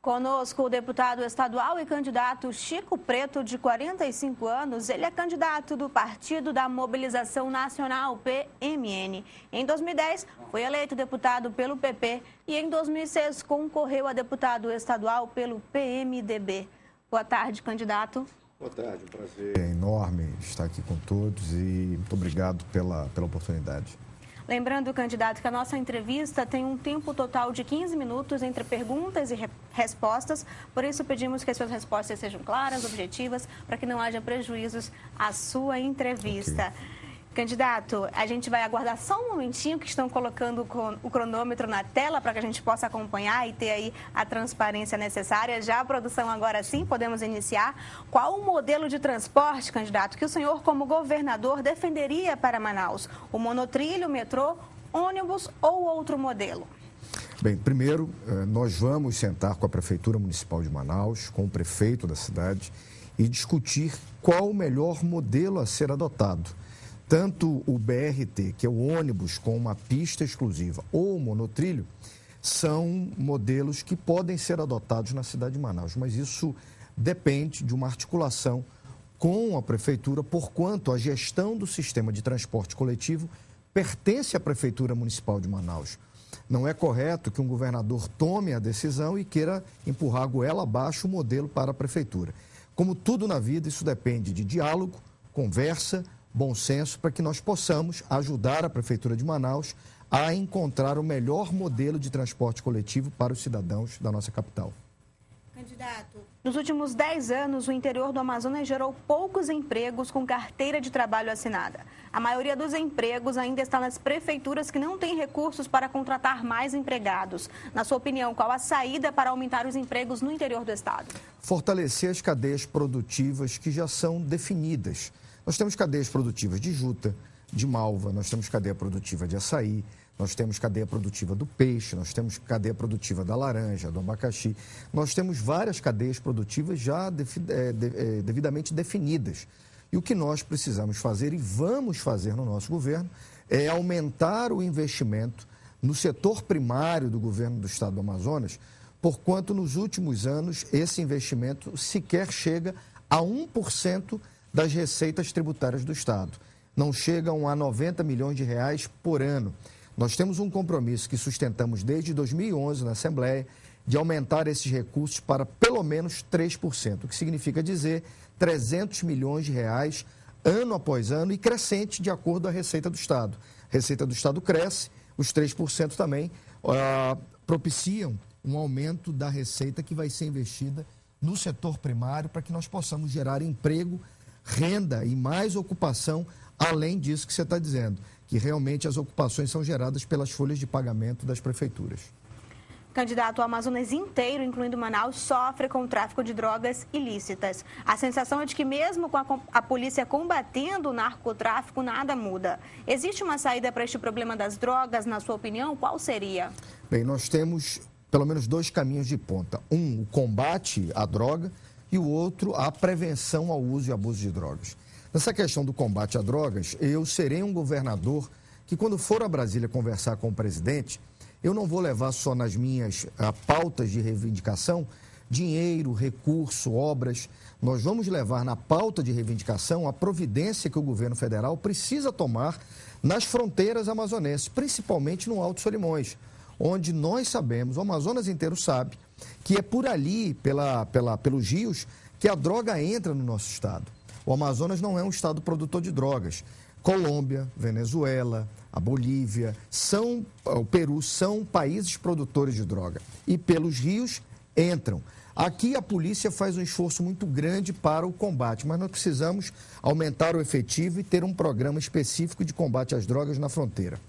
Conosco o deputado estadual e candidato Chico Preto, de 45 anos. Ele é candidato do Partido da Mobilização Nacional, PMN. Em 2010, foi eleito deputado pelo PP e em 2006 concorreu a deputado estadual pelo PMDB. Boa tarde, candidato. Boa tarde, um prazer enorme estar aqui com todos e muito obrigado pela oportunidade. Lembrando, candidato, que a nossa entrevista tem um tempo total de 15 minutos entre perguntas e respostas. Por isso, pedimos que as suas respostas sejam claras, objetivas, para que não haja prejuízos à sua entrevista. Okay. Candidato, a gente vai aguardar só um momentinho que estão colocando o cronômetro na tela para que a gente possa acompanhar e ter aí a transparência necessária. Já a produção agora sim, podemos iniciar. Qual o modelo de transporte, candidato, que o senhor como governador defenderia para Manaus? O monotrilho, o metrô, ônibus ou outro modelo? Bem, primeiro, nós vamos sentar com a Prefeitura Municipal de Manaus, com o prefeito da cidade e discutir qual o melhor modelo a ser adotado. Tanto o BRT, que é o ônibus com uma pista exclusiva, ou o monotrilho, são modelos que podem ser adotados na cidade de Manaus, mas isso depende de uma articulação com a Prefeitura, porquanto a gestão do sistema de transporte coletivo pertence à Prefeitura Municipal de Manaus. Não é correto que um governador tome a decisão e queira empurrar a goela abaixo o modelo para a Prefeitura. Como tudo na vida, isso depende de diálogo, conversa, bom senso, para que nós possamos ajudar a Prefeitura de Manaus a encontrar o melhor modelo de transporte coletivo para os cidadãos da nossa capital. Candidato, nos últimos 10 anos, o interior do Amazonas gerou poucos empregos com carteira de trabalho assinada. A maioria dos empregos ainda está nas prefeituras que não têm recursos para contratar mais empregados. Na sua opinião, qual a saída para aumentar os empregos no interior do estado? Fortalecer as cadeias produtivas que já são definidas. Nós temos cadeias produtivas de juta, de malva, nós temos cadeia produtiva de açaí, nós temos cadeia produtiva do peixe, nós temos cadeia produtiva da laranja, do abacaxi. Nós temos várias cadeias produtivas já devidamente definidas. E o que nós precisamos fazer e vamos fazer no nosso governo é aumentar o investimento no setor primário do governo do estado do Amazonas, porquanto nos últimos anos esse investimento sequer chega a 1% das receitas tributárias do Estado. Não chegam a 90 milhões de reais por ano. Nós temos um compromisso que sustentamos desde 2011 na Assembleia de aumentar esses recursos para pelo menos 3%, o que significa dizer 300 milhões de reais ano após ano e crescente de acordo com a receita do Estado. A receita do Estado cresce, os 3% também propiciam um aumento da receita que vai ser investida no setor primário para que nós possamos gerar emprego, renda e mais ocupação, além disso que você está dizendo, que realmente as ocupações são geradas pelas folhas de pagamento das prefeituras. Candidato, o Amazonas inteiro, incluindo Manaus, sofre com o tráfico de drogas ilícitas. A sensação é de que mesmo com a polícia combatendo o narcotráfico, nada muda. Existe uma saída para este problema das drogas, na sua opinião? Qual seria? Bem, nós temos pelo menos dois caminhos de ponta. Um, o combate à droga, e o outro, a prevenção ao uso e abuso de drogas. Nessa questão do combate a drogas, eu serei um governador que, quando for a Brasília conversar com o presidente, eu não vou levar só nas minhas pautas de reivindicação dinheiro, recurso, obras. Nós vamos levar na pauta de reivindicação a providência que o governo federal precisa tomar nas fronteiras amazonenses, principalmente no Alto Solimões, onde nós sabemos, o Amazonas inteiro sabe, que é por ali, pelos rios, que a droga entra no nosso estado. O Amazonas não é um estado produtor de drogas. Colômbia, Venezuela, a Bolívia, o Peru são países produtores de droga. E pelos rios entram. Aqui a polícia faz um esforço muito grande para o combate, mas nós precisamos aumentar o efetivo e ter um programa específico de combate às drogas na fronteira.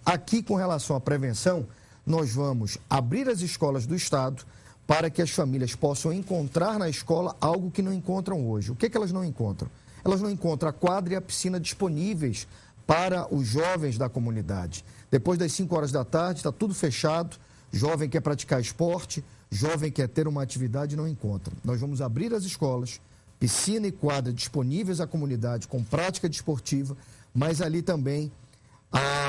Aqui, com relação à prevenção, nós vamos abrir as escolas do estado para que as famílias possam encontrar na escola algo que não encontram hoje. O que elas não encontram? Elas não encontram a quadra e a piscina disponíveis para os jovens da comunidade. Depois das 5 horas da tarde, está tudo fechado, jovem quer praticar esporte, jovem quer ter uma atividade e não encontra. Nós vamos abrir as escolas, piscina e quadra disponíveis à comunidade com prática desportiva, mas ali também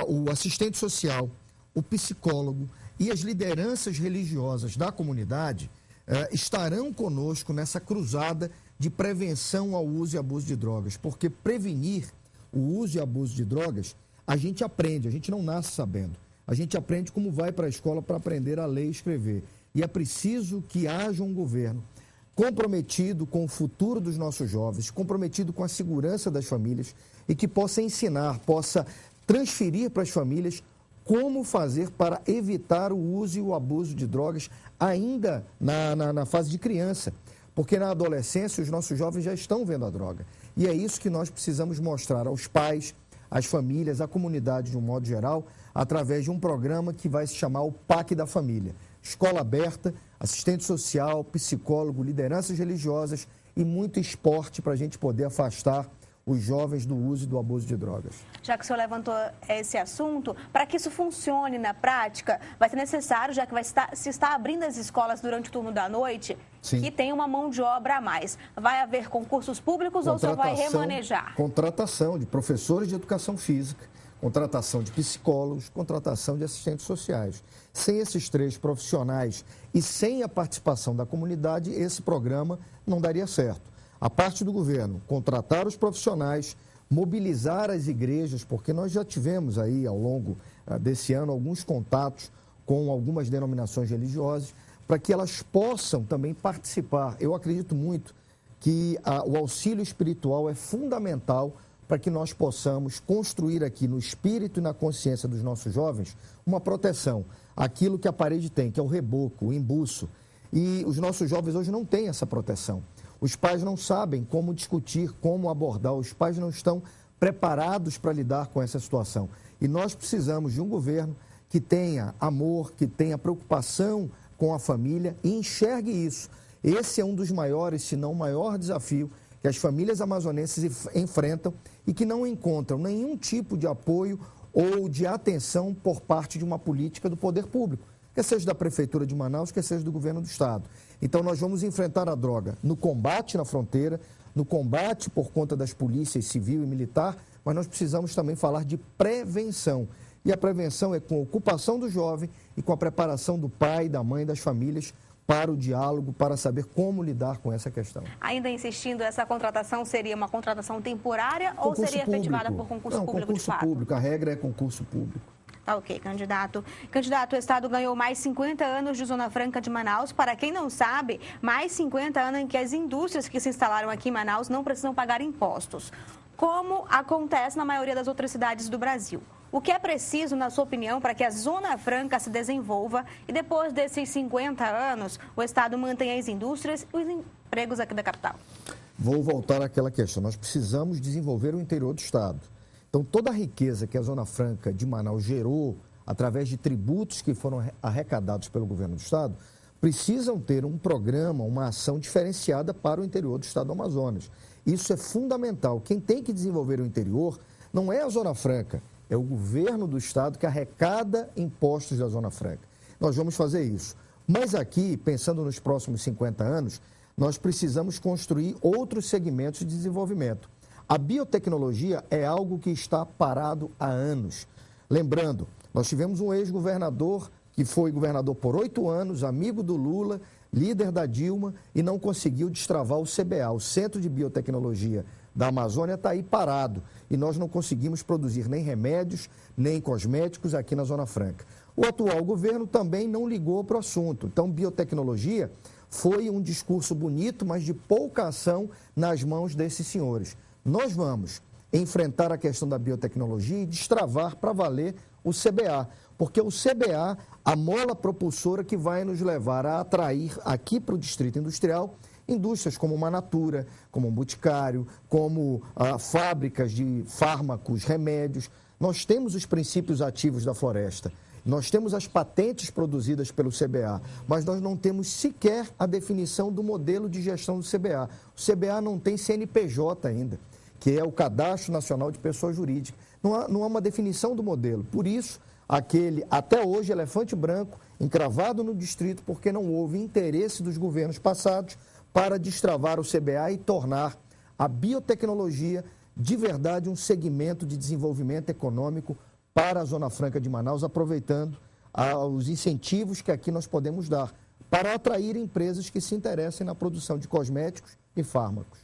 o assistente social, o psicólogo e as lideranças religiosas da comunidade estarão conosco nessa cruzada de prevenção ao uso e abuso de drogas, porque prevenir o uso e abuso de drogas, a gente aprende, a gente não nasce sabendo. A gente aprende como vai para a escola para aprender a ler e escrever. E é preciso que haja um governo comprometido com o futuro dos nossos jovens, comprometido com a segurança das famílias e que possa ensinar, possa transferir para as famílias como fazer para evitar o uso e o abuso de drogas ainda na fase de criança. Porque na adolescência os nossos jovens já estão vendo a droga. E é isso que nós precisamos mostrar aos pais, às famílias, à comunidade de um modo geral, através de um programa que vai se chamar o PAC da Família. Escola aberta, assistente social, psicólogo, lideranças religiosas e muito esporte para a gente poder afastar os jovens do uso e do abuso de drogas. Já que o senhor levantou esse assunto, para que isso funcione na prática, vai ser necessário, já que se está abrindo as escolas durante o turno da noite, sim, que tem uma mão de obra a mais. Vai haver concursos públicos ou só vai remanejar? Contratação de professores de educação física, contratação de psicólogos, contratação de assistentes sociais. Sem esses 3 profissionais e sem a participação da comunidade, esse programa não daria certo. A parte do governo, contratar os profissionais, mobilizar as igrejas, porque nós já tivemos aí ao longo desse ano alguns contatos com algumas denominações religiosas, para que elas possam também participar. Eu acredito muito que o auxílio espiritual é fundamental para que nós possamos construir aqui no espírito e na consciência dos nossos jovens uma proteção. Aquilo que a parede tem, que é o reboco, o embuço. E os nossos jovens hoje não têm essa proteção. Os pais não sabem como discutir, como abordar, os pais não estão preparados para lidar com essa situação. E nós precisamos de um governo que tenha amor, que tenha preocupação com a família e enxergue isso. Esse é um dos maiores, se não o maior desafio que as famílias amazonenses enfrentam e que não encontram nenhum tipo de apoio ou de atenção por parte de uma política do poder público, quer seja da Prefeitura de Manaus, quer seja do governo do Estado. Então, nós vamos enfrentar a droga no combate na fronteira, no combate por conta das polícias civil e militar, mas nós precisamos também falar de prevenção. E a prevenção é com a ocupação do jovem e com a preparação do pai, da mãe, das famílias para o diálogo, para saber como lidar com essa questão. Ainda insistindo, essa contratação seria uma contratação temporária ou seria efetivada por concurso público de fato? Concurso público, a regra é concurso público. Tá ok, candidato. Candidato, o Estado ganhou mais 50 anos de Zona Franca de Manaus. Para quem não sabe, mais 50 anos em que as indústrias que se instalaram aqui em Manaus não precisam pagar impostos, como acontece na maioria das outras cidades do Brasil. O que é preciso, na sua opinião, para que a Zona Franca se desenvolva e depois desses 50 anos o Estado mantenha as indústrias e os empregos aqui da capital? Vou voltar àquela questão. Nós precisamos desenvolver o interior do Estado. Então, toda a riqueza que a Zona Franca de Manaus gerou através de tributos que foram arrecadados pelo governo do Estado, precisam ter um programa, uma ação diferenciada para o interior do Estado do Amazonas. Isso é fundamental. Quem tem que desenvolver o interior não é a Zona Franca, é o governo do Estado que arrecada impostos da Zona Franca. Nós vamos fazer isso. Mas aqui, pensando nos próximos 50 anos, nós precisamos construir outros segmentos de desenvolvimento. A biotecnologia é algo que está parado há anos. Lembrando, nós tivemos um ex-governador que foi governador por 8 anos, amigo do Lula, líder da Dilma e não conseguiu destravar o CBA, o Centro de Biotecnologia da Amazônia está aí parado e nós não conseguimos produzir nem remédios, nem cosméticos aqui na Zona Franca. O atual governo também não ligou para o assunto. Então, biotecnologia foi um discurso bonito, mas de pouca ação nas mãos desses senhores. Nós vamos enfrentar a questão da biotecnologia e destravar para valer o CBA, porque o CBA, a mola propulsora que vai nos levar a atrair aqui para o Distrito Industrial indústrias como uma Natura, como um Boticário, como fábricas de fármacos, remédios. Nós temos os princípios ativos da floresta, nós temos as patentes produzidas pelo CBA, mas nós não temos sequer a definição do modelo de gestão do CBA. O CBA não tem CNPJ ainda, que é o Cadastro Nacional de Pessoas Jurídicas. Não há uma definição do modelo. Por isso, aquele, até hoje, elefante branco, encravado no distrito, porque não houve interesse dos governos passados para destravar o CBA e tornar a biotecnologia de verdade um segmento de desenvolvimento econômico para a Zona Franca de Manaus, aproveitando os incentivos que aqui nós podemos dar para atrair empresas que se interessem na produção de cosméticos e fármacos.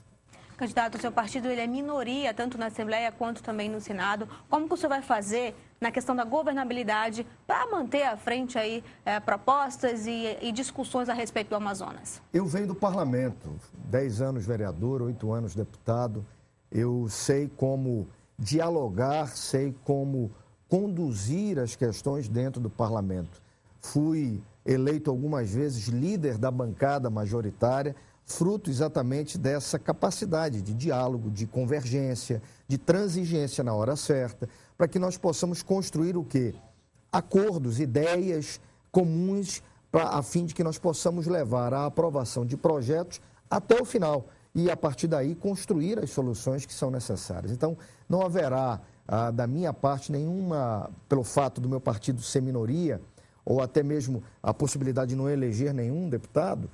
Candidato, o seu partido ele é minoria, tanto na Assembleia quanto também no Senado. Como que o senhor vai fazer na questão da governabilidade para manter à frente aí propostas e discussões a respeito do Amazonas? Eu venho do parlamento, 10 anos vereador, 8 anos deputado. Eu sei como dialogar, sei como conduzir as questões dentro do parlamento. Fui eleito algumas vezes líder da bancada majoritária, fruto exatamente dessa capacidade de diálogo, de convergência, de transigência na hora certa, para que nós possamos construir o quê? Acordos, ideias comuns, a fim de que nós possamos levar a aprovação de projetos até o final e, a partir daí, construir as soluções que são necessárias. Então, não haverá, da minha parte, nenhuma, pelo fato do meu partido ser minoria, ou até mesmo a possibilidade de não eleger nenhum deputado,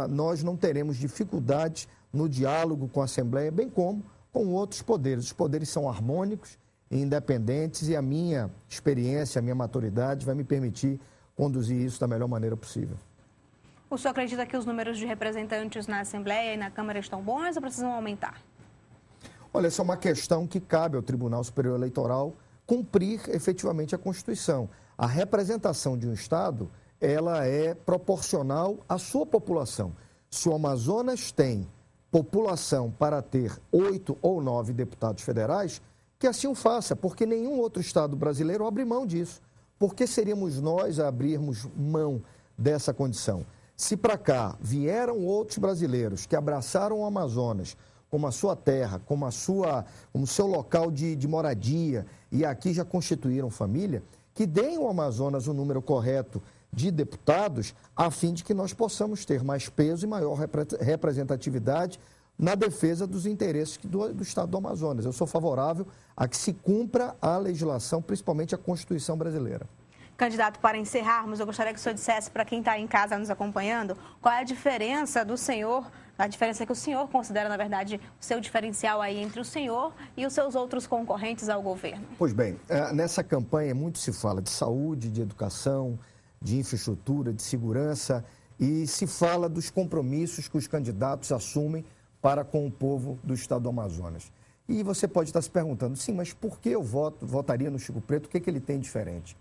nós não teremos dificuldades no diálogo com a Assembleia, bem como com outros poderes. Os poderes são harmônicos e independentes e a minha experiência, a minha maturidade vai me permitir conduzir isso da melhor maneira possível. O senhor acredita que os números de representantes na Assembleia e na Câmara estão bons ou precisam aumentar? Olha, essa é uma questão que cabe ao Tribunal Superior Eleitoral cumprir efetivamente a Constituição. A representação de um Estado, ela é proporcional à sua população. Se o Amazonas tem população para ter 8 ou 9 deputados federais, que assim o faça, porque nenhum outro Estado brasileiro abre mão disso. Por que seríamos nós a abrirmos mão dessa condição? Se para cá vieram outros brasileiros que abraçaram o Amazonas como a sua terra, como seu local de moradia e aqui já constituíram família, que deem ao Amazonas o número correto de deputados, a fim de que nós possamos ter mais peso e maior representatividade na defesa dos interesses do Estado do Amazonas. Eu sou favorável a que se cumpra a legislação, principalmente a Constituição brasileira. Candidato, para encerrarmos, eu gostaria que o senhor dissesse para quem está em casa nos acompanhando qual é a diferença do senhor, a diferença que o senhor considera, na verdade, o seu diferencial aí entre o senhor e os seus outros concorrentes ao governo. Pois bem, nessa campanha muito se fala de saúde, de educação, de infraestrutura, de segurança e se fala dos compromissos que os candidatos assumem para com o povo do Estado do Amazonas. E você pode estar se perguntando, sim, mas por que eu votaria no Chico Preto? O que ele tem diferente?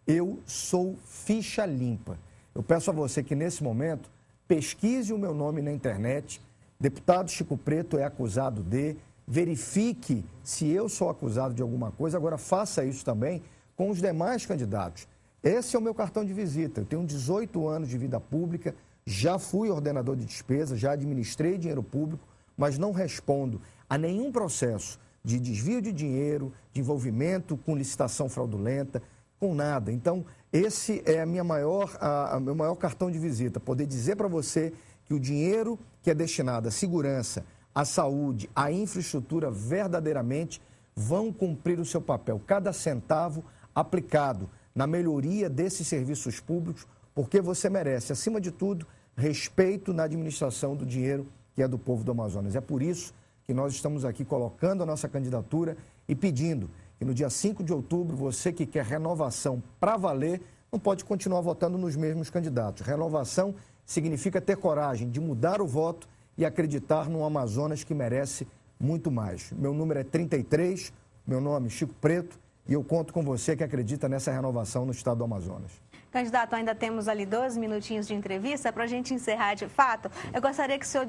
Eu sou ficha limpa. Eu peço a você que, nesse momento, pesquise o meu nome na internet. Deputado Chico Preto é acusado de. Verifique se eu sou acusado de alguma coisa. Agora, faça isso também com os demais candidatos. Esse é o meu cartão de visita. Eu tenho 18 anos de vida pública, já fui ordenador de despesa, já administrei dinheiro público, mas não respondo a nenhum processo de desvio de dinheiro, de envolvimento com licitação fraudulenta, com nada. Então, esse é meu maior cartão de visita, poder dizer para você que o dinheiro que é destinado à segurança, à saúde, à infraestrutura, verdadeiramente vão cumprir o seu papel. Cada centavo aplicado na melhoria desses serviços públicos, porque você merece, acima de tudo, respeito na administração do dinheiro que é do povo do Amazonas. É por isso que nós estamos aqui colocando a nossa candidatura e pedindo que no dia 5 de outubro, você que quer renovação para valer, não pode continuar votando nos mesmos candidatos. Renovação significa ter coragem de mudar o voto e acreditar num Amazonas que merece muito mais. Meu número é 33, meu nome é Chico Preto e eu conto com você que acredita nessa renovação no Estado do Amazonas. Candidato, ainda temos ali 12 minutinhos de entrevista para a gente encerrar de fato. Eu gostaria que o senhor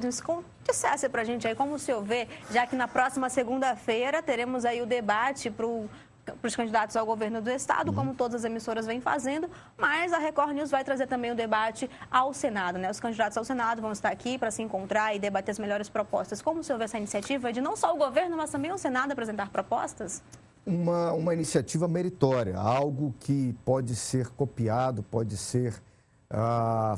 dissesse para a gente aí como o senhor vê, já que na próxima segunda-feira teremos aí o debate para os candidatos ao governo do Estado, como todas as emissoras vêm fazendo, mas a Record News vai trazer também o debate ao Senado, né? Os candidatos ao Senado vão estar aqui para se encontrar e debater as melhores propostas. Como o senhor vê essa iniciativa de não só o governo, mas também o Senado apresentar propostas? Uma iniciativa meritória, algo que pode ser copiado, pode ser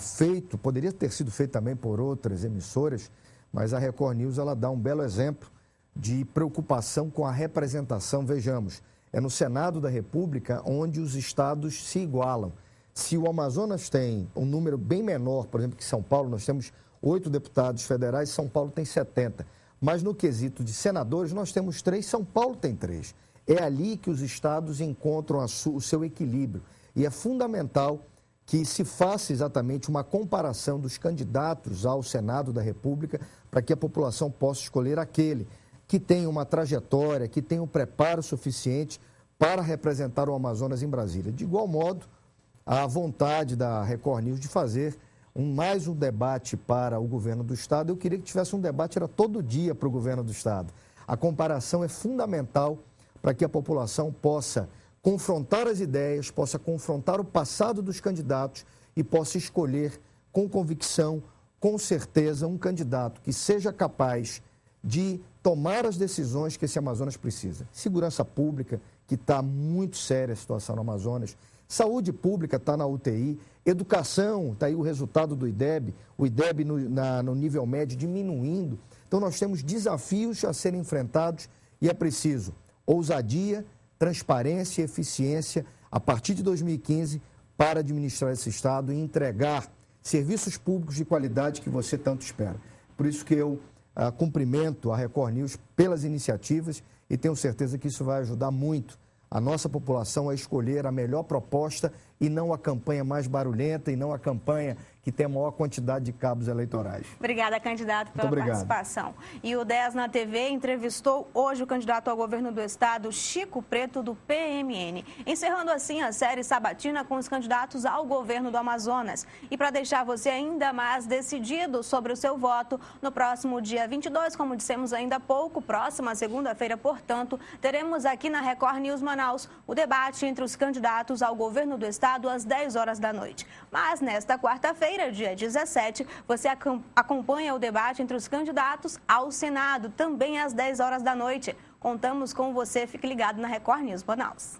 feito, poderia ter sido feito também por outras emissoras, mas a Record News ela dá um belo exemplo de preocupação com a representação. Vejamos, é no Senado da República onde os estados se igualam. Se o Amazonas tem um número bem menor, por exemplo, que São Paulo, nós temos 8 deputados federais, São Paulo tem 70. Mas no quesito de senadores, nós temos 3, São Paulo tem 3. É ali que os estados encontram o seu equilíbrio. E é fundamental que se faça exatamente uma comparação dos candidatos ao Senado da República para que a população possa escolher aquele que tem uma trajetória, que tem um preparo suficiente para representar o Amazonas em Brasília. De igual modo, a vontade da Record News de fazer mais um debate para o governo do Estado. Eu queria que tivesse um debate, era todo dia para o governo do Estado. A comparação é fundamental para que a população possa confrontar as ideias, possa confrontar o passado dos candidatos e possa escolher com convicção, com certeza, um candidato que seja capaz de tomar as decisões que esse Amazonas precisa. Segurança pública, que está muito séria a situação no Amazonas. Saúde pública está na UTI. Educação, está aí o resultado do IDEB. O IDEB no nível médio diminuindo. Então, nós temos desafios a serem enfrentados e é preciso ousadia, transparência e eficiência a partir de 2015 para administrar esse Estado e entregar serviços públicos de qualidade que você tanto espera. Por isso que eu cumprimento a Record News pelas iniciativas e tenho certeza que isso vai ajudar muito a nossa população a escolher a melhor proposta e não a campanha mais barulhenta e não a campanha que tem a maior quantidade de cabos eleitorais. Obrigada, candidato, pela participação. E o 10 na TV entrevistou hoje o candidato ao governo do Estado, Chico Preto, do PMN. Encerrando assim a série sabatina com os candidatos ao governo do Amazonas. E para deixar você ainda mais decidido sobre o seu voto, no próximo dia 22, como dissemos ainda há pouco, próxima segunda-feira, portanto, teremos aqui na Record News Manaus o debate entre os candidatos ao governo do Estado às 10 horas da noite. Mas nesta quarta-feira, dia 17, você acompanha o debate entre os candidatos ao Senado, também às 10 horas da noite. Contamos com você, fique ligado na Record News Manaus.